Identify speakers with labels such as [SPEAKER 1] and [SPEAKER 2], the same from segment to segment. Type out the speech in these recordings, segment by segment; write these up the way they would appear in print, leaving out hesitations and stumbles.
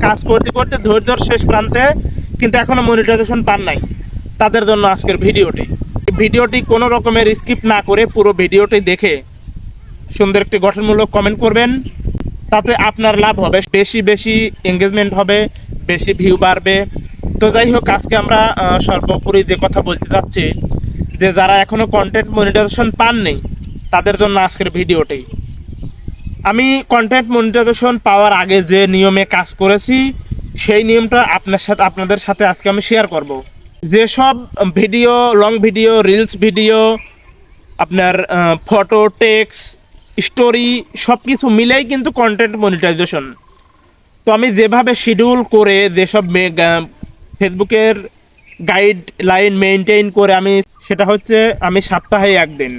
[SPEAKER 1] কাজ করতে করতে ধৈর্যের শেষ প্রান্তে, কিন্তু এখনো মনিটাইজেশন পান নাই, তাদের জন্য আজকের ভিডিওটি কোনো রকমের স্কিপ না করে পুরো ভিডিওটি দেখে সুন্দর একটি গঠনমূলক কমেন্ট করবেন। তাতে আপনার লাভ হবে, বেশি বেশি এঙ্গেজমেন্ট হবে, বেশি ভিউ বাড়বে। তো যাই হোক, আজকে আমরা সর্বোপরি যে কথা বলতে যাচ্ছি, যে যারা এখনো কন্টেন্ট মনিটাইজেশন পাননি তাদের জন্য আজকের ভিডিওটি। আমি কন্টেন্ট মনিটাইজেশন পাওয়ার আগে যে নিয়মে কাজ করেছি সেই নিয়মটা আপনাদের সাথে আজকে আমি শেয়ার করব। যেসব video, long video, reels video, আপনার ফটো, টেক্সট, স্টোরি সব কিছু মিলেই কিন্তু কন্টেন্ট মনিটাইজেশন। তো আমি যেভাবে শিডিউল করে, যেসব ফেসবুকের গাইডলাইন মেনটেন করে, সেটা হচ্ছে আমি সপ্তাহে একদিন,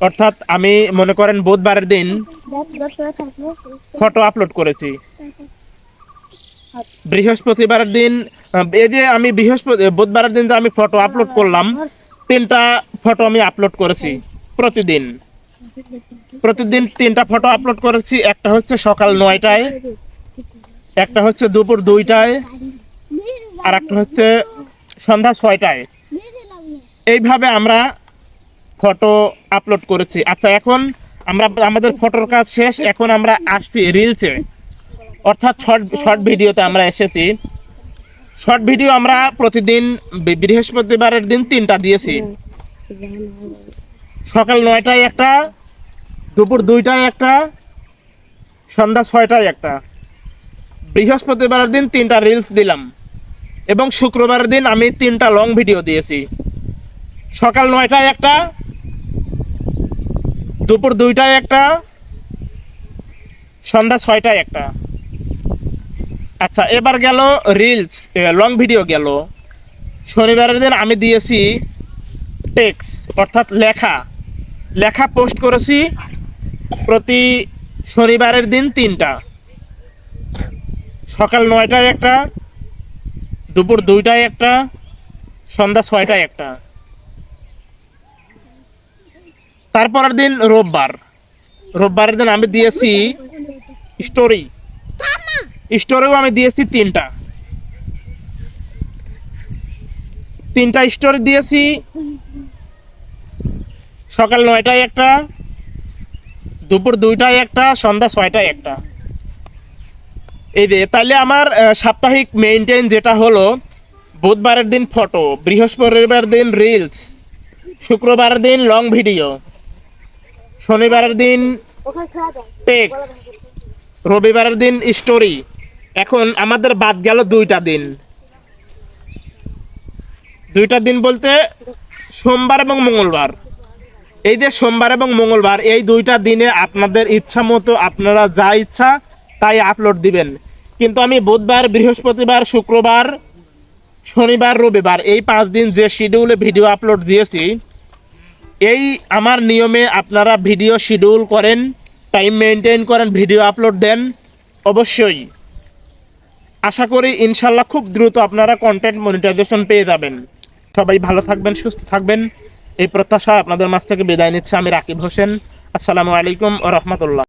[SPEAKER 1] অর্থাৎ আমি মনে করেন বুধবারের দিন ফটো আপলোড করেছি, বৃহস্পতিবারের দিন এই যে আমি বুধবারের দিন যে আমি ফটো আপলোড করলাম, 3টা ফটো আমি আপলোড করেছি প্রতিদিন 3টা ফটো আপলোড করেছি। একটা হচ্ছে সকাল 9টায়, একটা হচ্ছে দুপুর 2টায়, আর একটা হচ্ছে সন্ধ্যা 6টায়। এইভাবে আমরা ফটো আপলোড করেছি। আচ্ছা, এখন আমাদের ফটোর কাজ শেষ, এখন আমরা আসছি রিলসে, অর্থাৎ শর্ট ভিডিওতে আমরা এসেছি। শর্ট ভিডিও আমরা প্রতিদিন বৃহস্পতিবারের দিন 3টা দিয়েছি, সকাল 9টায় একটা, দুপুর 2টায় একটা, সন্ধ্যা 6টায় একটা। বৃহস্পতিবারের দিন 3টা রিলস দিলাম, এবং শুক্রবারের দিন আমি 3টা লং ভিডিও দিয়েছি, সকাল 9টায় একটা, দুপুর 2টায় একটা, সন্ধ্যা 6টায় একটা। আচ্ছা, এবার গেল রিলস, লং ভিডিও গেল। শনিবারের দিন আমি দিয়েছি টেক্সট, অর্থাৎ লেখা পোস্ট করেছি প্রতি শনিবারের দিন 3টা, সকাল 9টায় একটা, দুপুর 2টায় একটা, সন্ধ্যা 6টায় একটা। তারপরের দিন রোববারের দিন আমি দিয়েছি স্টোরিও আমি দিয়েছি 3টা স্টোরি দিয়েছি, সকাল 9টায় একটা, দুপুর 2টায় একটা, সন্ধ্যা 6টায় একটা। এই যে তাইলে আমার সাপ্তাহিক মেইনটেইন যেটা হলো, বুধবারের দিন ফটো, বৃহস্পতিবার দিন রিলস, শুক্রবারের দিন লং ভিডিও, শনিবারের দিন টেক্সট, রবিবারের দিন স্টোরি। এখন আমাদের বাদ গেল 2টা দিন বলতে সোমবার এবং মঙ্গলবার। এই যে সোমবার এবং মঙ্গলবার, এই 2টা দিনে আপনাদের ইচ্ছা মতো আপনারা যা ইচ্ছা তাই আপলোড দিবেন। কিন্তু আমি বুধবার, বৃহস্পতিবার, শুক্রবার, শনিবার, রবিবার, এই 5 দিন যে শিডিউলে ভিডিও আপলোড দিয়েছি, এই আমার নিয়মে আপনারা ভিডিও শিডিউল করেন, টাইম মেনটেন করেন, ভিডিও আপলোড দেন। অবশ্যই আশা করি ইনশাল্লাহ খুব দ্রুত আপনারা কন্টেন্ট মনিটাইজেশন পেয়ে যাবেন। সবাই ভালো থাকবেন, সুস্থ থাকবেন, এই প্রত্যাশা আপনাদের মাঝ থেকে বিদায় নিচ্ছে আমি রাকিব হোসেন। আসসালামু আলাইকুম ওয়া রাহমাতুল্লাহ।